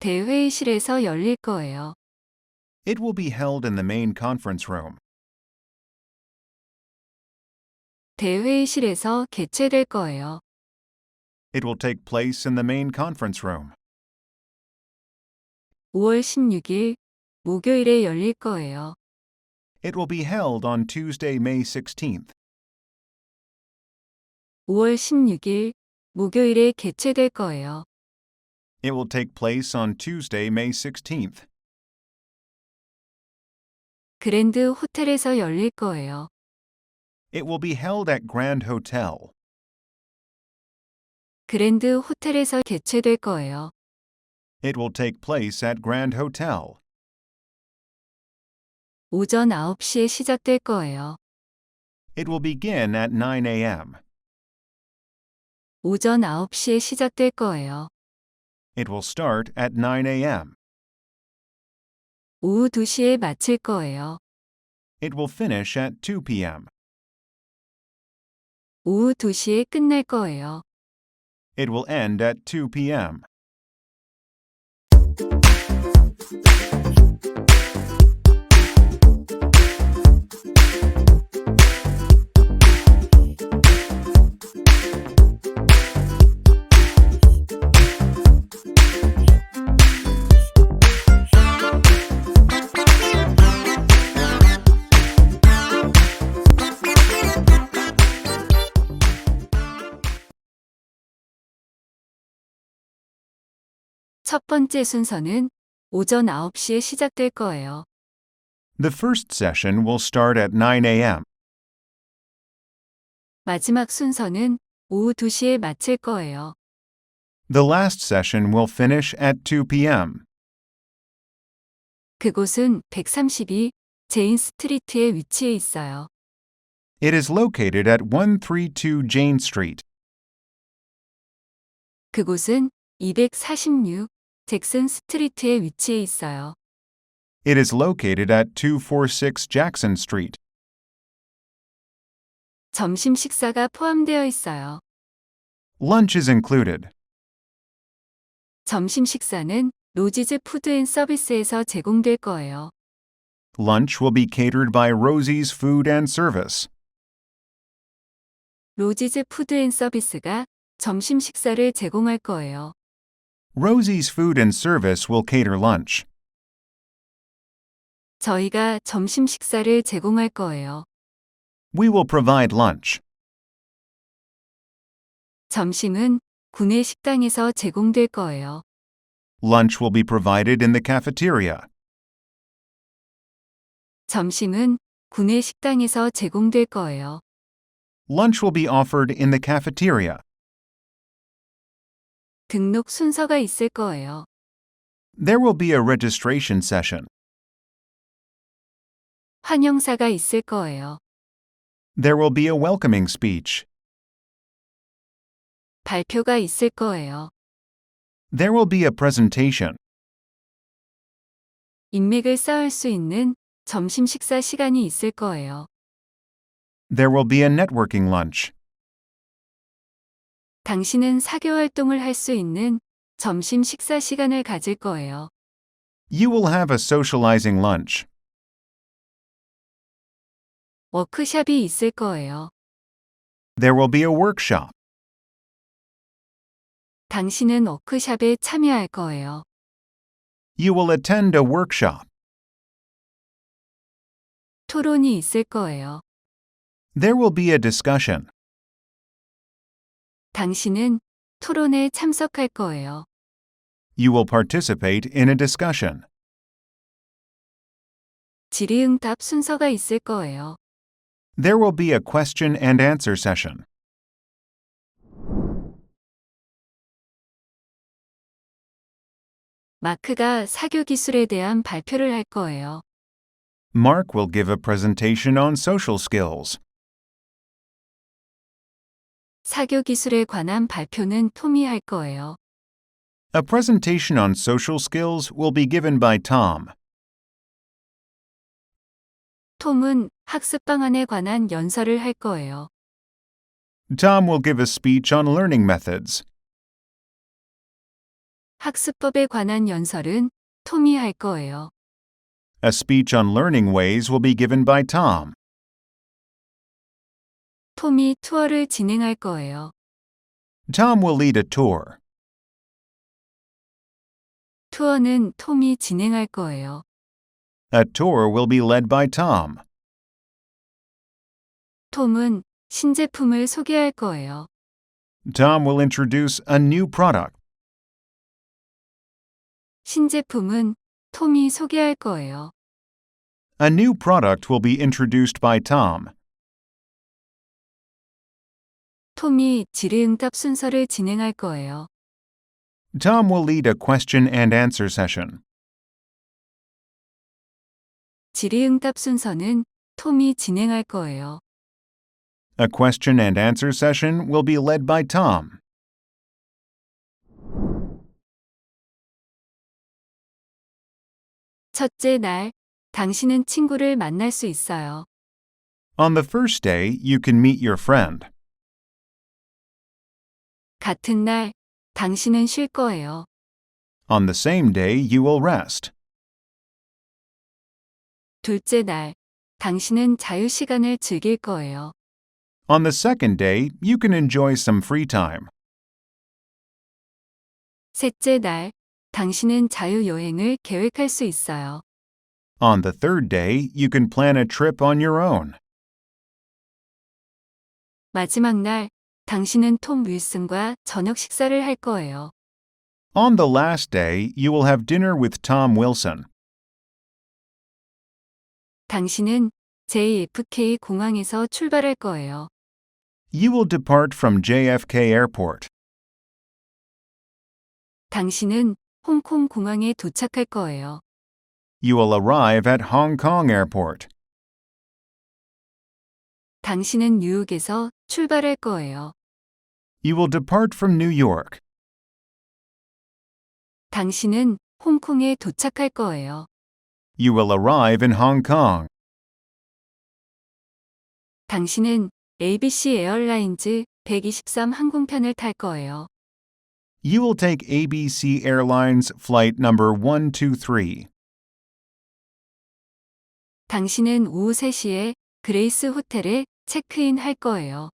대회의실에서 열릴 거예요. It will be held in the main conference room. 대회의실에서 개최될 거예요. It will take place in the main conference room. 5월 16일 목요일에 열릴 거예요. It will be held on Tuesday, May 16th. 5월 16일 목요일에 개최될 거예요. It will take place on Tuesday, May 16th. 그랜드 호텔에서 열릴 거예요. It will be held at Grand Hotel. 그랜드 호텔에서 개최될 거예요. It will take place at Grand Hotel. 오전 9시에 시작될 거예요. It will begin at 9 a.m. 오전 9시에 시작될 거예요. It will start at 9 a.m. 오후 2시에 마칠 거예요. It will finish at 2 p.m. 오후 2시에 끝날 거예요. It will end at 2 p.m. 첫 번째 순서는 오전 9시에 시작될 거예요. The first session will start at 9 a.m. 마지막 순서는 오후 2시에 마칠 거예요. The last session will finish at 2 p.m. 그곳은 132 제인 스트리트에 위치해 있어요. It is located at 132 Jane Street. 그곳은 246 잭슨 스트리트에 위치해 있어요. It is located at 246 Jackson Street. 점심 식사가 포함되어 있어요. Lunch is included. 점심 식사는 로지즈 푸드 앤 서비스에서 제공될 거예요. Lunch will be catered by Rosie's Food and Service. 로지즈 푸드 앤 서비스가 점심 식사를 제공할 거예요. Rosie's Food and Service will cater lunch. 저희가 점심 식사를 제공할 거예요. We will provide lunch. 점심은 구내 식당에서 제공될 거예요. Lunch will be provided in the cafeteria. 점심은 구내 식당에서 제공될 거예요. Lunch will be offered in the cafeteria. 등록 순서가 있을 거예요. There will be a registration session. 환영사가 있을 거예요. There will be a welcoming speech. 발표가 있을 거예요. There will be a presentation. 인맥을 쌓을 수 있는 점심 식사 시간이 있을 거예요. There will be a networking lunch. 당신은 사교 활동을 할 수 있는 점심 식사 시간을 가질 거예요. You will have a socializing lunch. 워크숍이 있을 거예요. There will be a workshop. 당신은 워크숍에 참여할 거예요. You will attend a workshop. 토론이 있을 거예요. There will be a discussion. 당신은 토론에 참석할 거예요. You will participate in a discussion. 질의응답 순서가 있을 거예요. There will be a question and answer session. 마크가 사교 기술에 대한 발표를 할 거예요. Mark will give a presentation on social skills. 사교 기술에 관한 발표는 톰이 할 거예요. A presentation on social skills will be given by Tom. 톰은 학습 방안에 관한 연설을 할 거예요. Tom will give a speech on learning methods. 학습법에 관한 연설은 톰이 할 거예요. A speech on learning ways will be given by Tom. 톰이 투어를 진행할 거예요. Tom will lead a tour. 투어는 톰이 진행할 거예요. A tour will be led by Tom. 톰은 신제품을 소개할 거예요. Tom will introduce a new product. 신제품은 톰이 소개할 거예요. A new product will be introduced by Tom. 톰이 질의응답 순서를 진행할 거예요. Tom will lead a question and answer session. 질의응답 순서는 톰이 진행할 거예요. A question and answer session will be led by Tom. 첫째 날, 당신은 친구를 만날 수 있어요. On the first day, you can meet your friend. 같은 날, 당신은 쉴 거예요. On the same day, you will rest. 둘째 날, 당신은 자유시간을 즐길 거예요. On the second day, you can enjoy some free time. 셋째 날, 당신은 자유여행을 계획할 수 있어요. On the third day, you can plan a trip on your own. 마지막 날, 당신은 톰 윌슨과 저녁 식사를 할 거예요. On the last day, you will have dinner with Tom Wilson. 당신은 JFK 공항에서 출발할 거예요. You will depart from JFK Airport. 당신은 홍콩 공항에 도착할 거예요. You will arrive at Hong Kong Airport. 당신은 뉴욕에서 출발할 거예요. You will depart from New York. 당신은 홍콩에 도착할 거예요. You will arrive in Hong Kong. 당신은 ABC 에어라인즈 123 항공편을 탈 거예요. You will take ABC Airlines flight number 123. 당신은 오후 3시에 그레이스 호텔에 체크인 할 거예요.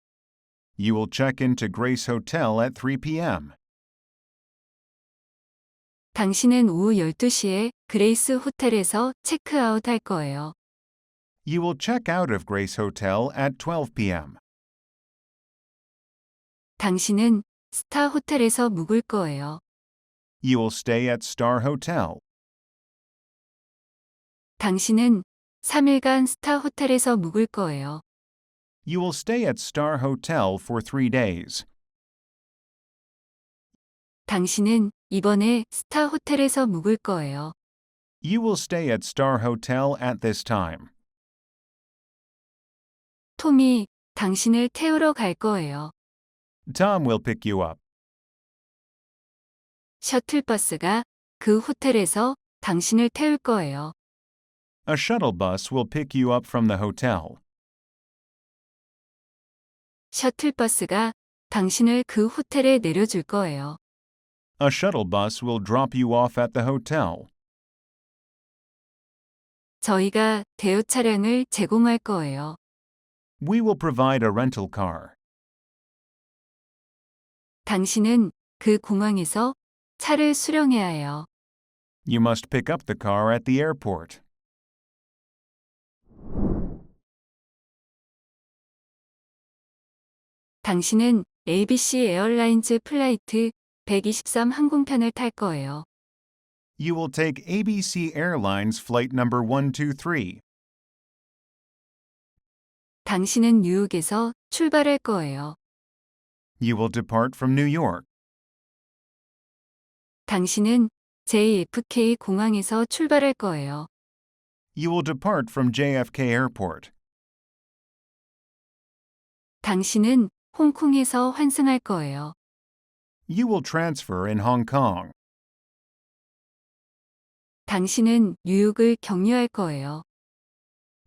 You will check into Grace Hotel at 3 p.m. 당신은 오후 12시에 그레이스 호텔에서 체크아웃 할 거예요. You will check out of Grace Hotel at 12 p.m. 당신은 스타 호텔에서 묵을 거예요. You will stay at Star Hotel. 당신은 3일간 스타 호텔에서 묵을 거예요. You will stay at Star Hotel for 3 days. 당신은 이번에 스타 호텔에서 묵을 거예요. You will stay at Star Hotel at this time. 톰이 당신을 태우러 갈 거예요. Tom will pick you up. 셔틀버스가 그 호텔에서 당신을 태울 거예요. A shuttle bus will pick you up from the hotel. 셔틀버스가 당신을 그 호텔에 내려줄 거예요. A shuttle bus will drop you off at the hotel. 저희가 대여 차량을 제공할 거예요. We will provide a rental car. 당신은 그 공항에서 차를 수령해야 해요. You must pick up the car at the airport. 당신은 ABC 에어라인즈 플라이트 123 항공편을 탈 거예요. You will take ABC Airlines flight number 123. 당신은 뉴욕에서 출발할 거예요. You will depart from New York. 당신은 JFK 공항에서 출발할 거예요. You will depart from JFK Airport. 당신은 홍콩에서 환승할 거예요. You will transfer in Hong Kong. 당신은 뉴욕을 경유할 거예요.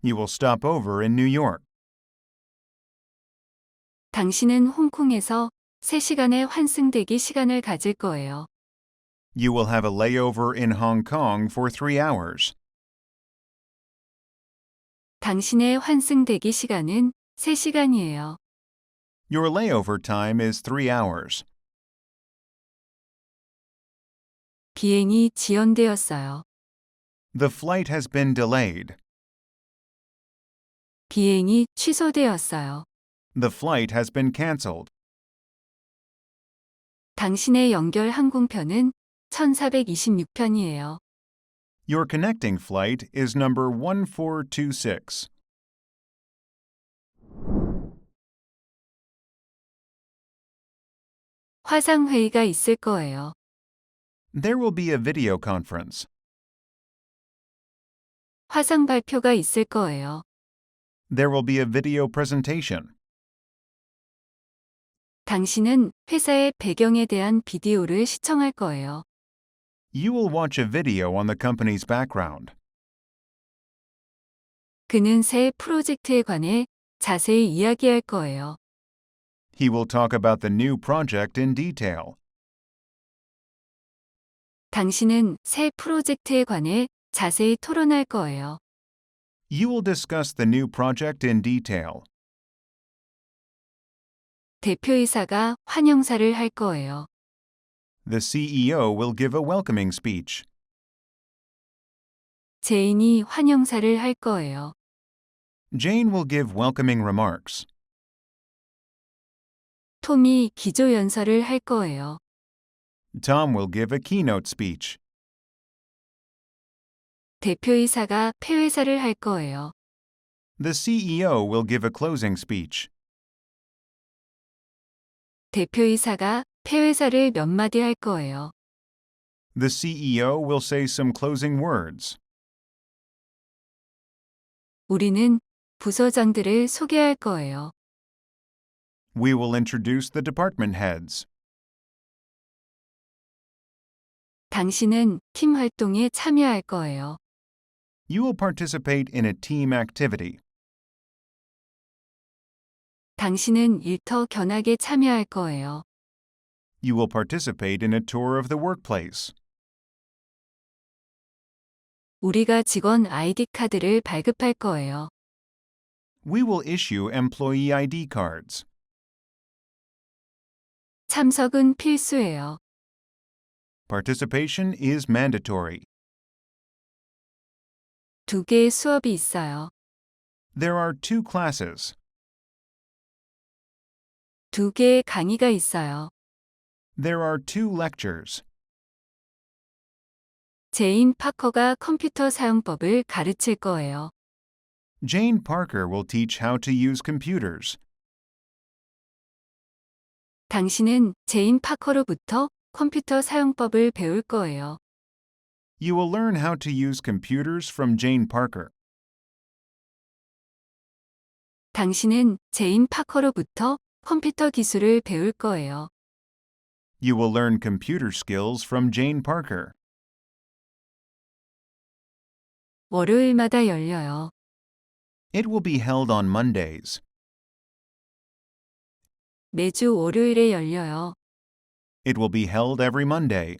You will stop over in New York. 당신은 홍콩에서 3시간의 환승 대기 시간을 가질 거예요. You will have a layover in Hong Kong for 3 hours. 당신의 환승 대기 시간은 3시간이에요. Your layover time is 3 hours. 비행이 지연되었어요. The flight has been delayed. 비행이 취소되었어요. The flight has been canceled. 당신의 연결 항공편은 1426편이에요. Your connecting flight is number 1426. 화상회의가 있을 거예요. There will be a video conference. 화상 발표가 있을 거예요. There will be a video presentation. 당신은 회사의 배경에 대한 비디오를 시청할 거예요. You will watch a video on the company's background. 그는 새 프로젝트에 관해 자세히 이야기할 거예요. He will talk about the new project in detail. 당신은 새 프로젝트에 관해 자세히 토론할 거예요. You will discuss the new project in detail. 대표이사가 환영사를 할 거예요. The CEO will give a welcoming speech. 제인이 환영사를 할 거예요. Jane will give welcoming remarks. 톰이 기조연설을 할 거예요. Tom will give a keynote speech. 대표이사가 폐회사를 할 거예요. The CEO will give a closing speech. 대표이사가 폐회사를 몇 마디 할 거예요. The CEO will say some closing words. 우리는 부서장들을 소개할 거예요. We will introduce the department heads. 당신은 팀 활동에 참여할 거예요. You will participate in a team activity. 당신은 일터 견학에 참여할 거예요. You will participate in a tour of the workplace. 우리가 직원 아이디 카드를 발급할 거예요. We will issue employee ID cards. 참석은 필수예요. Participation is mandatory. 2개의 수업이 있어요. There are 2 classes. 2개의 강의가 있어요. There are 2 lectures. 제인 파커가 컴퓨터 사용법을 가르칠 거예요. Jane Parker will teach how to use computers. 당신은 제인 파커로부터 컴퓨터 사용법을 배울 거예요. You will learn how to use computers from Jane Parker. 당신은 제인 파커로부터 컴퓨터 기술을 배울 거예요. You will learn computer skills from Jane Parker. 월요일마다 열려요. It will be held on Mondays. 매주 월요일에 열려요. It will be held every Monday.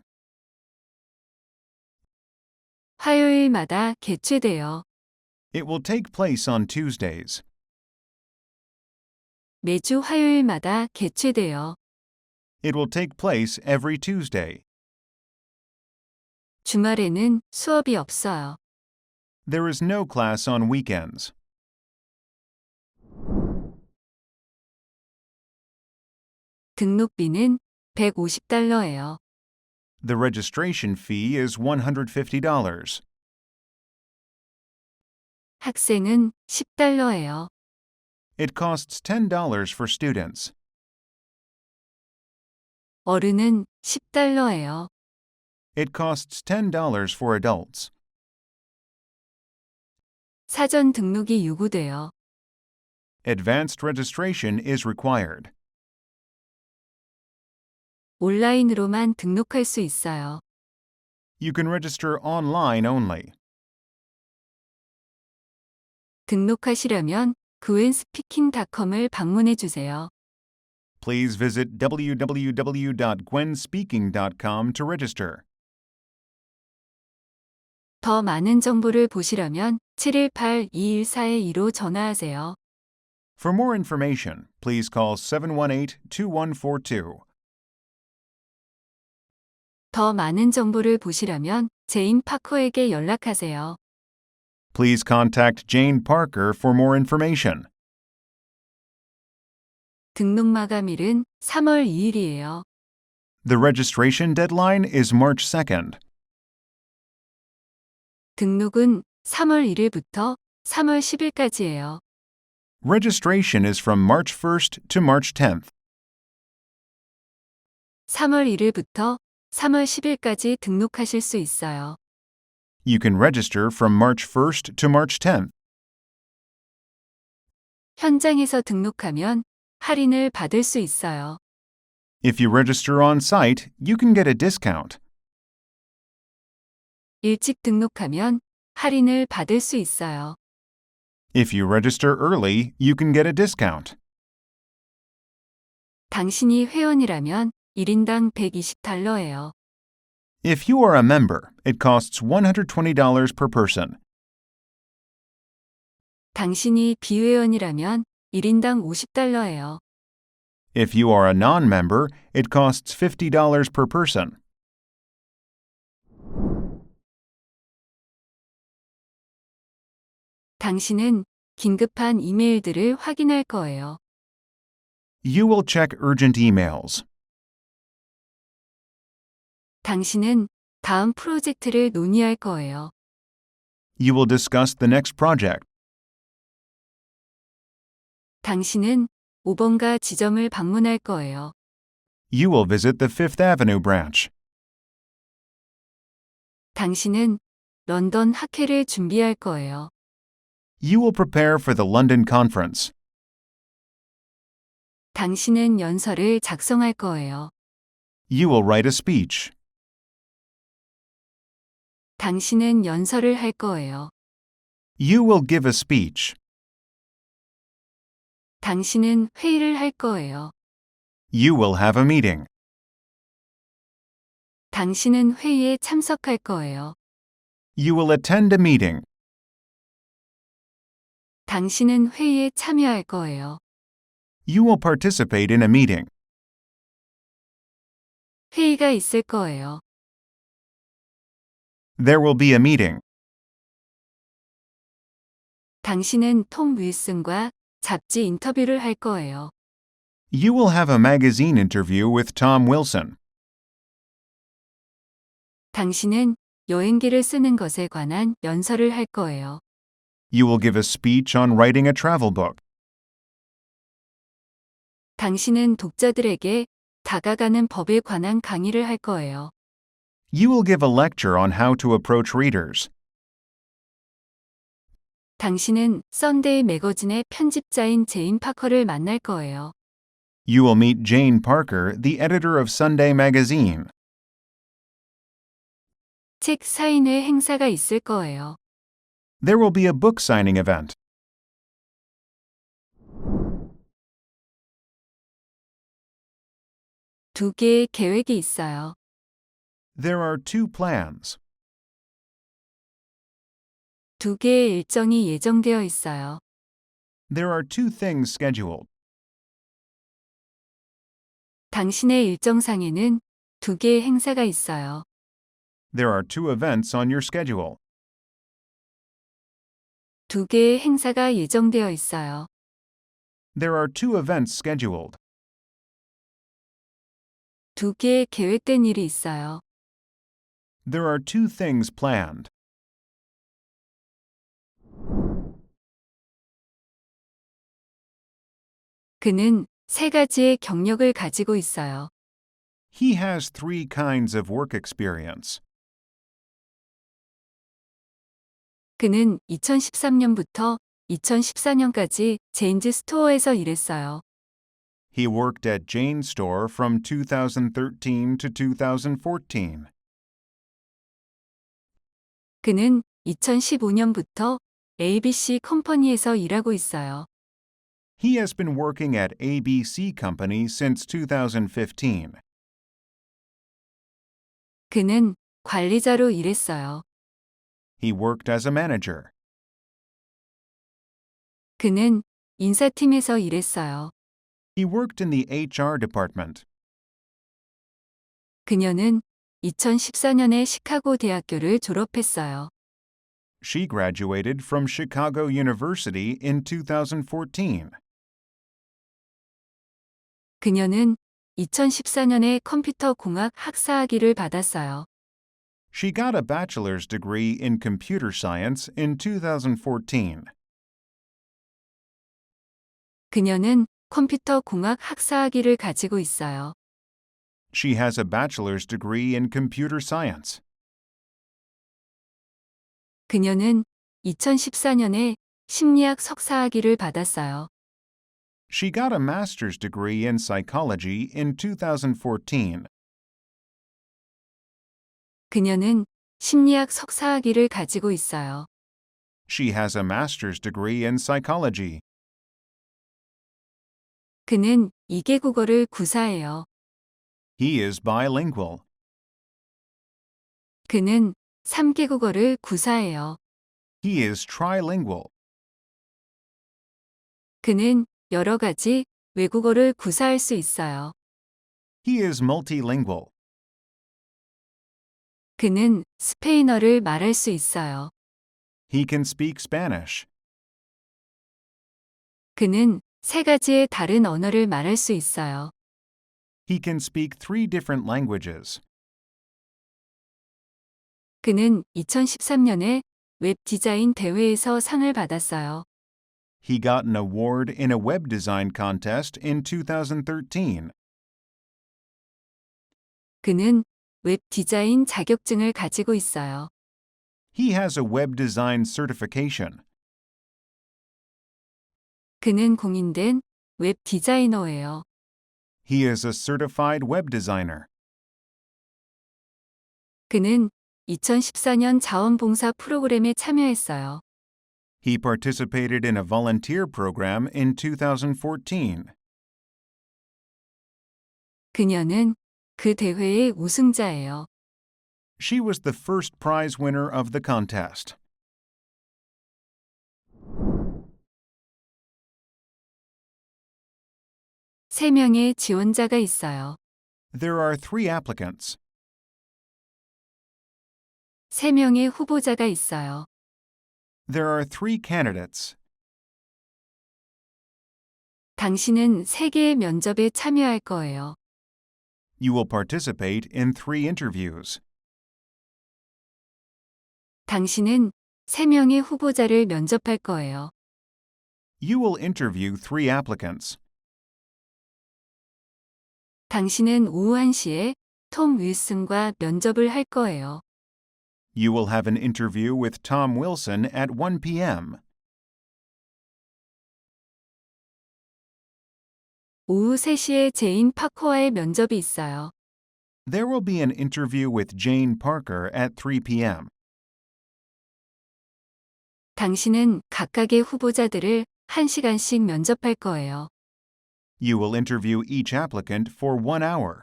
화요일마다 개최돼요. It will take place on Tuesdays. 매주 화요일마다 개최돼요. It will take place every Tuesday. 주말에는 수업이 없어요. There is no class on weekends. 등록비는 $150예요. The registration fee is $150. 학생은 $10예요. It costs $10 for students. 어른은 $10예요. It costs $10 for adults. 사전 등록이 요구돼요. Advanced registration is required. 온라인으로만 등록할 수 있어요. You can register online only. 등록하시려면 gwenspeaking.com을 방문해 주세요. Please visit www.gwenspeaking.com to register. 더 많은 정보를 보시려면 718-214-2로 전화하세요. For more information, please call 718-2142. 더 많은 정보를 보시려면 제인 파커에게 연락하세요. Please contact Jane Parker for more information. 등록 마감일은 3월 2일이에요. The registration deadline is March 2nd. 등록은 3월 1일부터 3월 10일까지예요. Registration is from March 1st to March 10th. 3월 1일부터 3월 10일까지 등록하실 수 있어요. You can register from March 1st to March 10th. 현장에서 등록하면 할인을 받을 수 있어요. If you register on site, you can get a discount. 일찍 등록하면 할인을 받을 수 있어요. If you register early, you can get a discount. 당신이 회원이라면 1인당 $120예요. If you are a member, it costs $120 per person. 당신이 비회원이라면 1인당 $50예요. If you are a non-member, it costs $50 per person. 당신은 긴급한 이메일들을 확인할 거예요. You will check urgent emails. 당신은 다음 프로젝트를 논의할 거예요. You will discuss the next project. 당신은 5번가 지점을 방문할 거예요. You will visit the Fifth Avenue branch. 당신은 런던 학회를 준비할 거예요. You will prepare for the London conference. 당신은 연설을 작성할 거예요. You will write a speech. 당신은 연설을 할 거예요. You will give a speech. 당신은 회의를 할 거예요. You will have a meeting. 당신은 회의에 참석할 거예요. You will attend a meeting. 당신은 회의에 참여할 거예요. You will participate in a meeting. 회의가 있을 거예요. There will be a meeting. 당신은 톰 윌슨과 잡지 인터뷰를 할 거예요. You will have a magazine interview with Tom Wilson. 당신은 여행기를 쓰는 것에 관한 연설을 할 거예요. You will give a speech on writing a travel book. 당신은 독자들에게 다가가는 법에 관한 강의를 할 거예요. You will give a lecture on how to approach readers. 당신은 썬데이 매거진의 편집자인 제인 파커를 만날 거예요. You will meet Jane Parker, the editor of Sunday Magazine. 책 사인회 행사가 있을 거예요. There will be a book signing event. 두 개의 계획이 있어요. There are two plans. 두 개의 일정이 예정되어 있어요. There are two things scheduled. 당신의 일정상에는 두 개의 행사가 있어요. There are two events on your schedule. 두 개의 행사가 예정되어 있어요. There are two events scheduled. 두 개의 계획된 일이 있어요. There are two things planned. 그는 세 가지의 경력을 가지고 있어요. He has three kinds of work experience. 그는 2013년부터 2014년까지 제인즈 스토어에서 일했어요. He worked at Jane Store from 2013 to 2014. 그는 2015년부터 ABC 컴퍼니에서 일하고 있어요. He has been working at ABC Company since 2015. 그는 관리자로 일했어요. He worked as a manager. 그는 인사팀에서 일했어요. He worked in the HR department. 그녀는 2014년에 시카고 대학교를 졸업했어요. She graduated from Chicago University in 2014. 그녀는 2014년에 컴퓨터 공학 학사학위를 받았어요. She got a bachelor's degree in computer science in 2014. 그녀는 컴퓨터 공학 학사학위를 가지고 있어요. She has a bachelor's degree in computer science. 그녀는 2014년에 심리학 석사학위를 받았어요. She got a master's degree in psychology in 2014. 그녀는 심리학 석사학위를 가지고 있어요. She has a master's degree in psychology. 그는 2개 국어를 구사해요. He is bilingual. 그는 3개 국어를 구사해요. He is trilingual. 그는 여러 가지 외국어를 구사할 수 있어요. He is multilingual. 그는 스페인어를 말할 수 있어요. He can speak Spanish. 그는 3가지의 다른 언어를 말할 수 있어요. He can speak 3 different languages. 그는 2013년에 웹 디자인 대회에서 상을 받았어요. He got an award in a web design contest in 2013. 그는 웹 디자인 자격증을 가지고 있어요. He has a web design certification. 그는 공인된 웹 디자이너예요. He is a certified web designer. 그는 2014년 자원봉사 프로그램에 참여했어요. He participated in a volunteer program in 2014. 그녀는 그 대회의 우승자예요. She was the first prize winner of the contest. 세 명의 지원자가 있어요. There are 3 applicants. 3명의 후보자가 있어요. There are 3 candidates. 당신은 3개의 면접에 참여할 거예요. You will participate in 3 interviews. 당신은 3명의 후보자를 면접할 거예요. You will interview 3 applicants. 당신은 오후 1시에 톰 윌슨과 면접을 할 거예요. You will have an interview with Tom Wilson at 1 p.m. 오후 3시에 제인 파커와의 면접이 있어요. There will be an interview with Jane Parker at 3 p.m. 당신은 각각의 후보자들을 1시간씩 면접할 거예요. You will interview each applicant for 1 hour.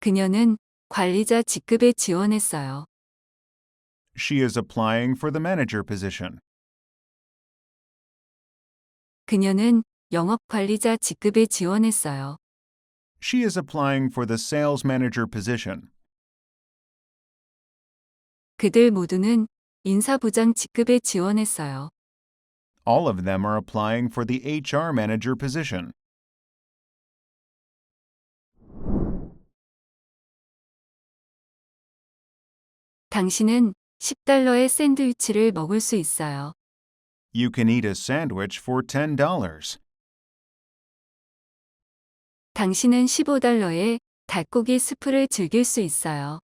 그녀는 관리자 직급에 지원했어요. She is applying for the manager position. 그녀는 영업 관리자 직급에 지원했어요. She is applying for the sales manager position. 그들 모두는 인사부장 직급에 지원했어요. All of them are applying for the HR manager position. 당신은 $10의 샌드위치를 먹을 수 있어요. You can eat a sandwich for $10. 당신은 $15의 닭고기 스프를 즐길 수 있어요.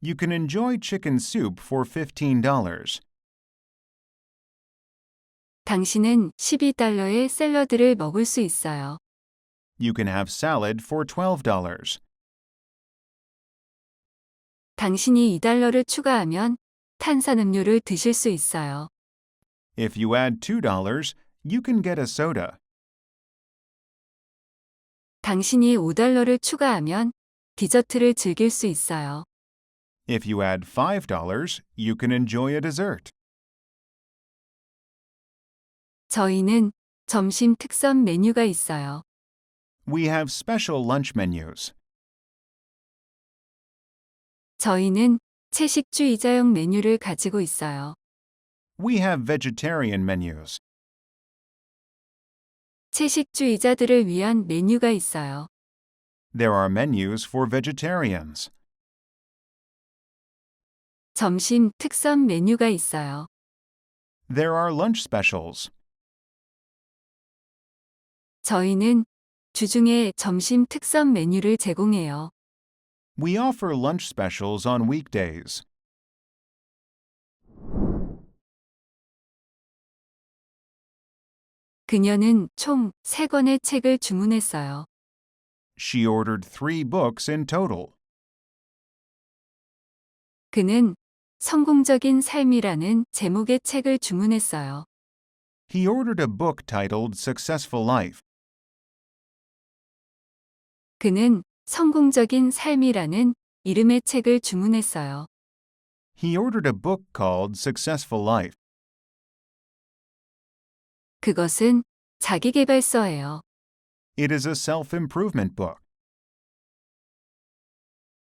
You can enjoy chicken soup for $15. 당신은 $12의 샐러드를 먹을 수 있어요. You can have salad for $12. 당신이 $2를 추가하면 탄산음료를 드실 수 있어요. If you add $2, you can get a soda. 당신이 $5를 추가하면 디저트를 즐길 수 있어요. If you add $5, you can enjoy a dessert. 저희는 점심 특선 메뉴가 있어요. We have special lunch menus. 저희는 채식주의자용 메뉴를 가지고 있어요. We have vegetarian menus. 채식주의자들을 위한 메뉴가 있어요. There are menus for vegetarians. 점심 특선 메뉴가 있어요. There are lunch specials. 저희는 주중에 점심 특선 메뉴를 제공해요. We offer lunch specials on weekdays. 그녀는 총 3권의 책을 주문했어요. She ordered 3 books in total. 그는 성공적인 삶이라는 제목의 책을 주문했어요. He ordered a book titled Successful Life. 그는 성공적인 삶이라는 이름의 책을 주문했어요. He ordered a book called Successful Life. 그것은 자기계발서예요. It is a self-improvement book.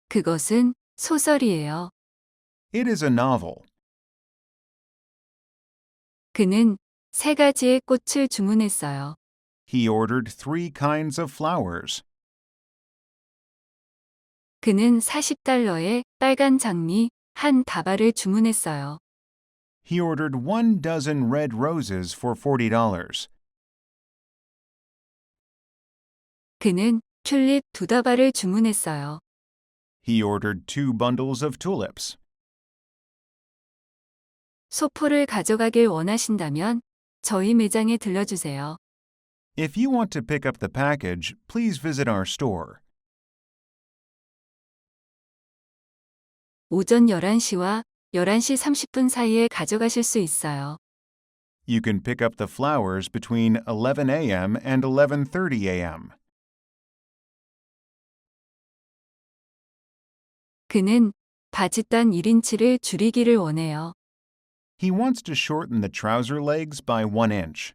그것은 소설이에요. It is a novel. 그는 3가지의 꽃을 주문했어요. He ordered 3 kinds of flowers. 그는 $40의 빨간 장미 한 다발을 주문했어요. He ordered 1 dozen red roses for $40. 그는 튤립 2다발을 주문했어요. He ordered 2 bundles of tulips. 소포를 가져가길 원하신다면 저희 매장에 들러주세요. If you want to pick up the package, please visit our store. 오전 11시와 11시 30분 사이에 가져가실 수 있어요. You can pick up the flowers between 11 a.m. and 11:30 a.m. 그는 바짓단 1인치를 줄이기를 원해요. He wants to shorten the trouser legs by 1 inch.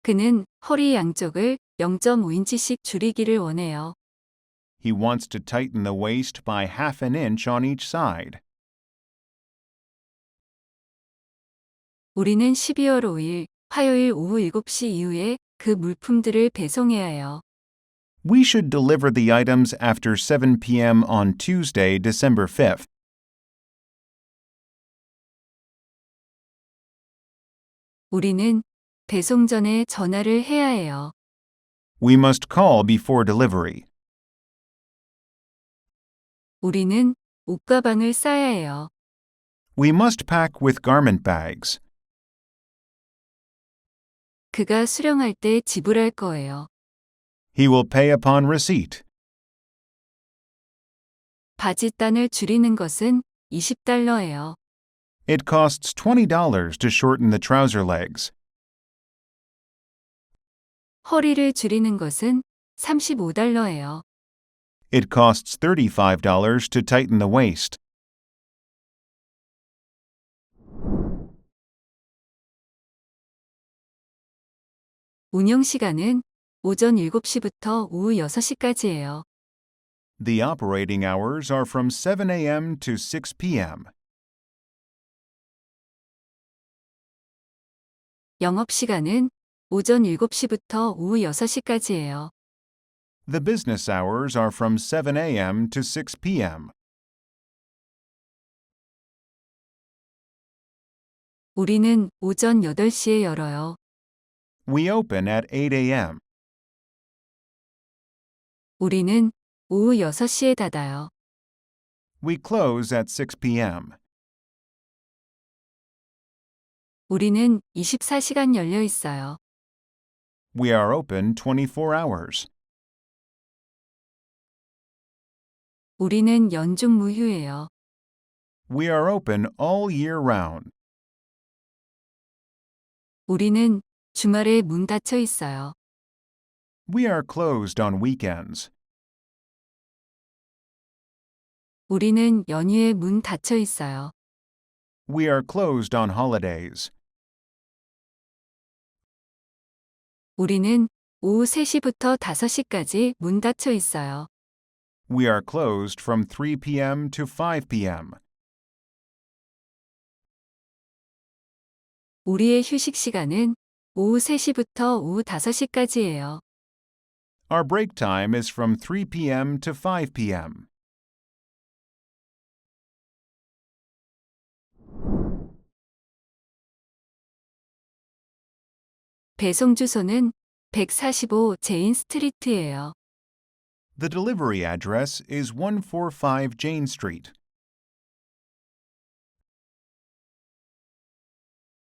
그는 허리 양쪽을 0.5인치씩 줄이기를 원해요. He wants to tighten the waist by half an inch on each side. 우리는 12월 5일 화요일 오후 7시 이후에 그 물품들을 배송해야 해요. We should deliver the items after 7 p.m. on Tuesday, December 5th. 우리는 배송 전에 전화를 해야 해요. We must call before delivery. 우리는 옷가방을 싸야 해요. We must pack with garment bags. 그가 수령할 때 지불할 거예요. He will pay upon receipt. 바짓단을 줄이는 것은 $20예요. It costs $20 to shorten the trouser legs. 허리를 줄이는 것은 $35예요. It costs $35 to tighten the waist. 운영 시간은 오전 7시부터 오후 6시까지예요. The operating hours are from 7 a.m. to 6 p.m. 영업 시간은 오전 7시부터 오후 6시까지예요. The business hours are from 7 a.m. to 6 p.m. 우리는 오전 8시에 열어요. We open at 8 a.m. 우리는 오후 6시에 닫아요. We close at 6 p.m. 우리는 24시간 열려 있어요. We are open 24 hours. 우리는 연중 무휴예요. We are open all year round. 우리는 주말에 문 닫혀 있어요. We are closed on weekends. 우리는 연휴에 문 닫혀 있어요. We are closed on holidays. 우리는 오후 3시부터 5시까지 문 닫혀 있어요. We are closed from 3 p.m. to 5 p.m. 우리의 휴식 시간은 오후 3시부터 오후 5시까지예요. Our break time is from 3 p.m. to 5 p.m. 배송 주소는 145 제인 스트리트예요. The delivery address is 145 Jane Street.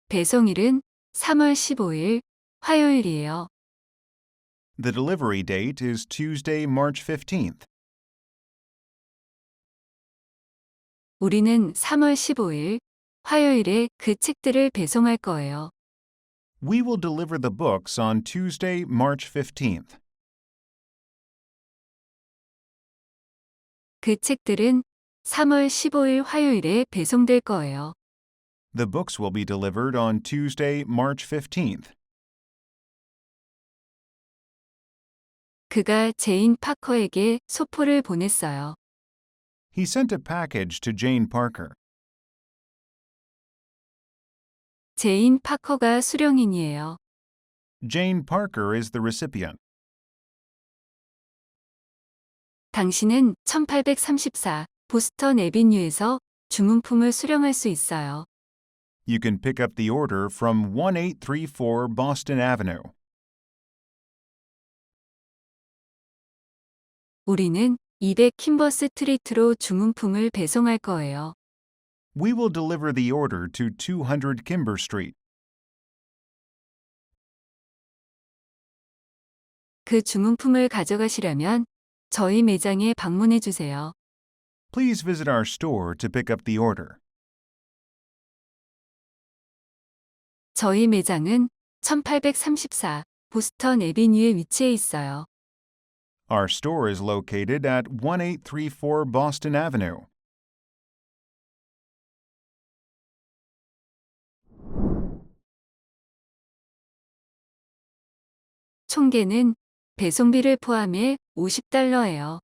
배송일은 3월 15일 화요일이에요. The delivery date is Tuesday, March 15th. 우리는 3월 15일 화요일에 그 책들을 배송할 거예요. We will deliver the books on Tuesday, March 15th. 그 책들은 3월 15일 화요일에 배송될 거예요. The books will be delivered on Tuesday, March 15th. 그가 제인 파커에게 소포를 보냈어요. He sent a package to Jane Parker. 제인 파커가 수령인이에요. Jane Parker is the recipient. 당신은 1834 보스턴 애비뉴에서 주문품을 수령할 수 있어요. You can pick up the order from 1834 Boston Avenue. 우리는 200 킴버 스트리트로 주문품을 배송할 거예요. We will deliver the order to 200 Kimber Street. 그 주문품을 가져가시려면 저희 매장에 방문해 주세요. Please visit our store to pick up the order. 저희 매장은 1834 보스턴 애비뉴에 위치해 있어요. Our store is located at 1834 Boston Avenue. 총계는 배송비를 포함해 $50예요.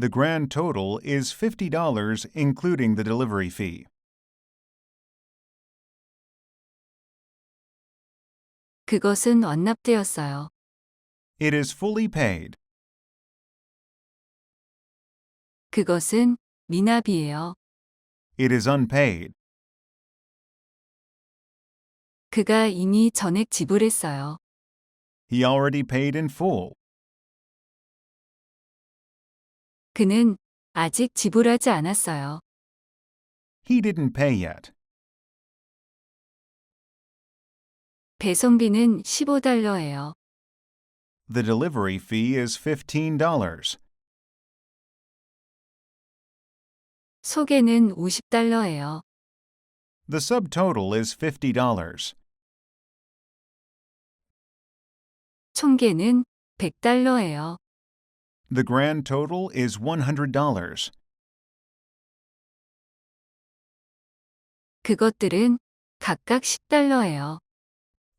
The grand total is $50 including the delivery fee. 그것은 완납되었어요. It is fully paid. 그것은 미납이에요. It is unpaid. 그가 이미 전액 지불했어요. He already paid in full. 그는 아직 지불하지 않았어요. He didn't pay yet. 배송비는 $15예요. The delivery fee is $15. 소개는 $50예요. The subtotal is $50. 총계는 $100예요. The grand total is $100. 그것들은 각각 $10예요.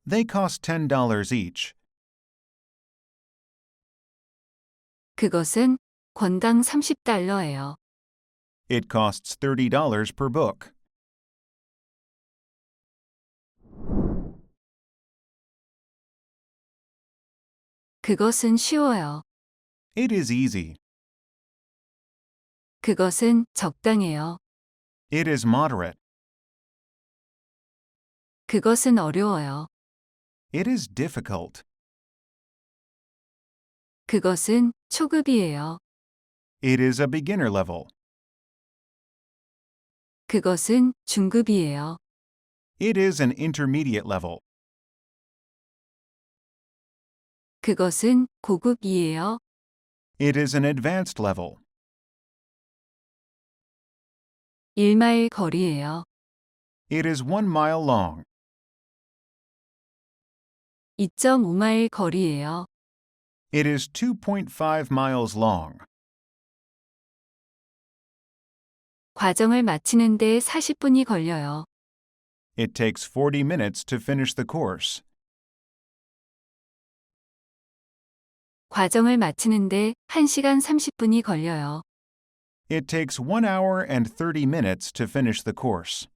They cost $10 each. 그것은 권당 $30예요. It costs $30 per book. 그것은 쉬워요. It is easy. 그것은 적당해요. It is moderate. 그것은 어려워요. It is difficult. 그것은 초급이에요. It is a beginner level. 그것은 중급이에요. It is an intermediate level. 그것은 고급이에요. It is an advanced level. 1마일 거리예요. It is 1 mile long. 2.5마일 거리예요. It is 2.5 miles long. 과정을 마치는데 40분이 걸려요. It takes 40 minutes to finish the course. 과정을 마치는데 1시간 30분이 걸려요. It takes 1 hour and 30 minutes to finish the course.